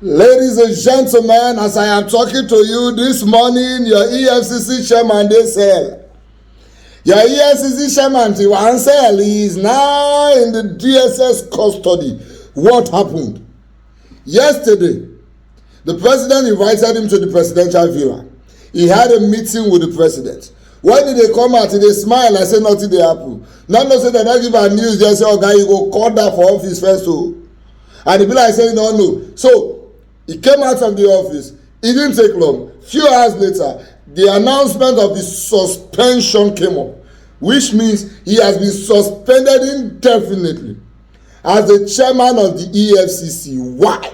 Ladies and gentlemen, as I am talking to you this morning, your EFCC chairman dey cell. Your EFCC chairman Tiwan cell is now in the DSS custody. What happened? Yesterday, the president invited him to the presidential villa. He had a meeting with the president. When did they come out? They smile and say nothing dey happen. Not say they don't give her news. They say, "Okay, you go call that for office first." So, and the be like saying, "No, no." So he came out from the office. It didn't take long. Few hours later, the announcement of his suspension came up, which means he has been suspended indefinitely as the chairman of the EFCC. Why?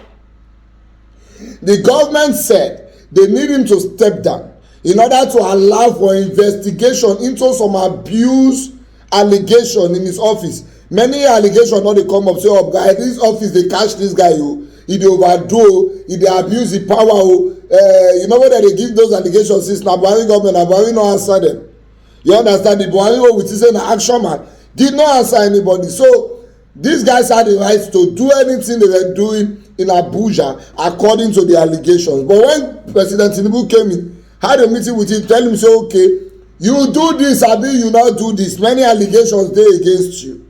The government said they need him to step down in order to allow for investigation into some abuse allegation in his office. Many allegations not dey come up say, "Oh, guy, this office they catch this guy, he dey overdo, he dey abuse the power." You know whether they give those allegations since na Buhari government, na Buhari no answer them. You understand? The Buhari wey we say na action man did not answer anybody. So these guys had the right to do anything they were doing in Abuja according to the allegations. But when President Tinubu came in, had a meeting with him, tell him say, "Okay, you do this, abi you not do this. Many allegations dey against you.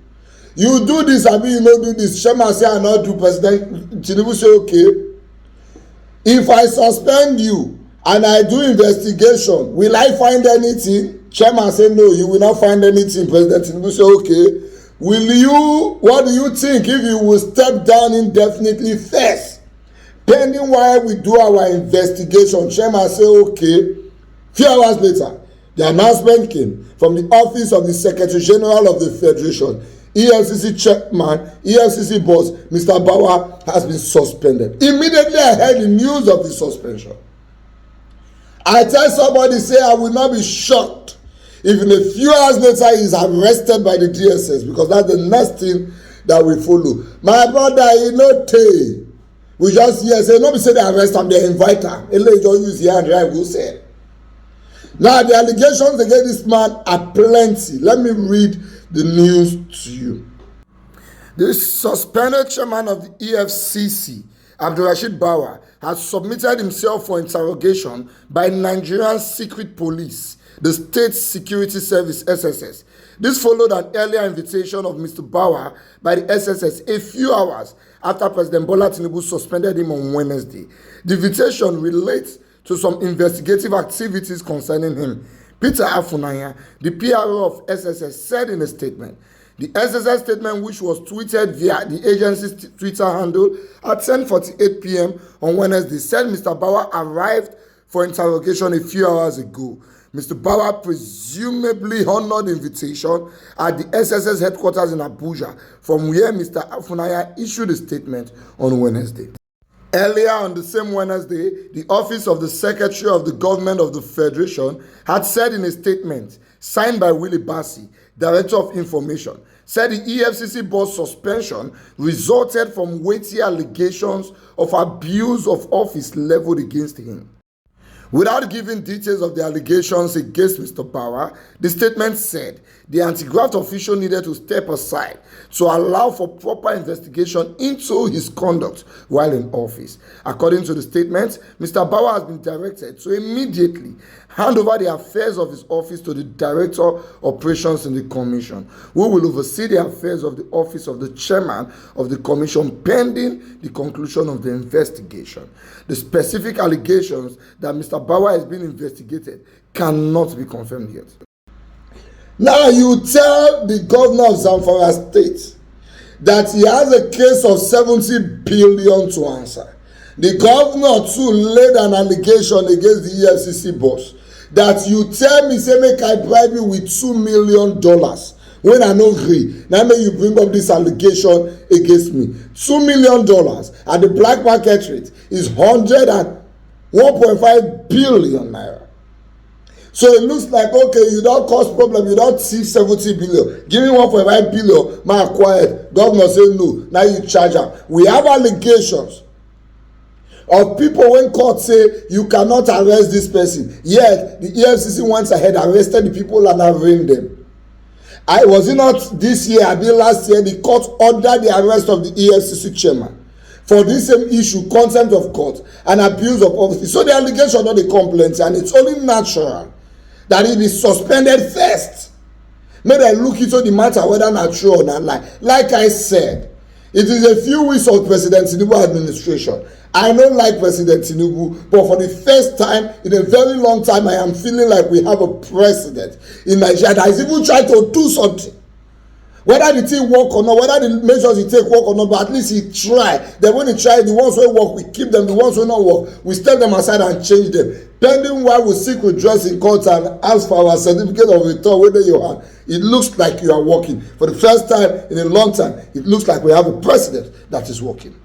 You do this, abi you no do this." Shema say, "I not do." President Tinubu say, "Okay, if I suspend you and I do investigation, will I find anything?" Chairman say, "No, you will not find anything." President Tinubu say, "Okay, what do you think if you will step down indefinitely first, pending while we do our investigation?" Chairman say, "Okay." Few hours later, the announcement came from the office of the Secretary General of the Federation. EFCC chairman, EFCC boss, Mr. Bawa has been suspended. Immediately I heard the news of the suspension, I tell somebody, say I will not be shocked if in a few hours later he is arrested by the DSS, because that's the next thing that we follow. My brother, you know, we just hear say, no be say they arrest him, they invite him. Ele just use the hand drive, go say. Now the allegations against this man are plenty. Let me read the news to you. The suspended chairman of the EFCC, Adulrasheed Bawa, has submitted himself for interrogation by Nigerian Secret Police, the State Security Service (SSS). This followed an earlier invitation of Mr. Bawa by the SSS a few hours after President Bola Tinubu suspended him on Wednesday. The invitation relates to some investigative activities concerning him. Peter Afunanya, the PRO of SSS, said in a statement. The SSS statement, which was tweeted via the agency's Twitter handle at 10:48 p.m. on Wednesday, said Mr. Bawa arrived for interrogation a few hours ago. Mr. Bawa presumably honored the invitation at the SSS headquarters in Abuja, from where Mr. Afunanya issued a statement on Wednesday. Earlier on the same Wednesday, the Office of the Secretary of the Government of the Federation had said in a statement signed by Willie Bassi, Director of Information, said the EFCC boss suspension resulted from weighty allegations of abuse of office leveled against him. Without giving details of the allegations against Mr. Bawa, the statement said the anti-graft official needed to step aside to allow for proper investigation into his conduct while in office. According to the statement, Mr. Bawa has been directed to immediately hand over the affairs of his office to the Director of Operations in the Commission, who will oversee the affairs of the office of the Chairman of the Commission pending the conclusion of the investigation. The specific allegations that Mr. Bawa is being investigated cannot be confirmed yet. Now you tell the governor of Zamfara State that he has a case of 70 billion to answer. The governor too laid an allegation against the EFCC boss that you tell me, say make I bribe you with $2 million when I no agree. Now may you bring up this allegation against me. $2 million at the black market rate is 101.5 billion naira. So it looks like, okay, you don't cause problem, you don't see 70 billion. Give me 1.5 billion, man, quiet. Governor say no, now you charge am. We have allegations of people when court say you cannot arrest this person. Yet the EFCC went ahead, arrested the people and arraigned them. Was it not this year, I mean last year, the court ordered the arrest of the EFCC chairman for this same issue, contempt of court and abuse of office. So the allegation not the complaint, and it's only natural that he be suspended first. May they look into the matter whether not true or not lie. Like I said, it is a few weeks of President Tinubu administration. I don't like President Tinubu, but for the first time in a very long time, I am feeling like we have a president in Nigeria that is even trying to do something. Whether the thing work or not, whether the measures he take work or not, but at least he try. Then when he try, the ones who work, we keep them. The ones who not work, we step them aside and change them. Pending while we seek redress in court and ask for our certificate of return, whether you are, it looks like you are working. For the first time in a long time, it looks like we have a president that is working.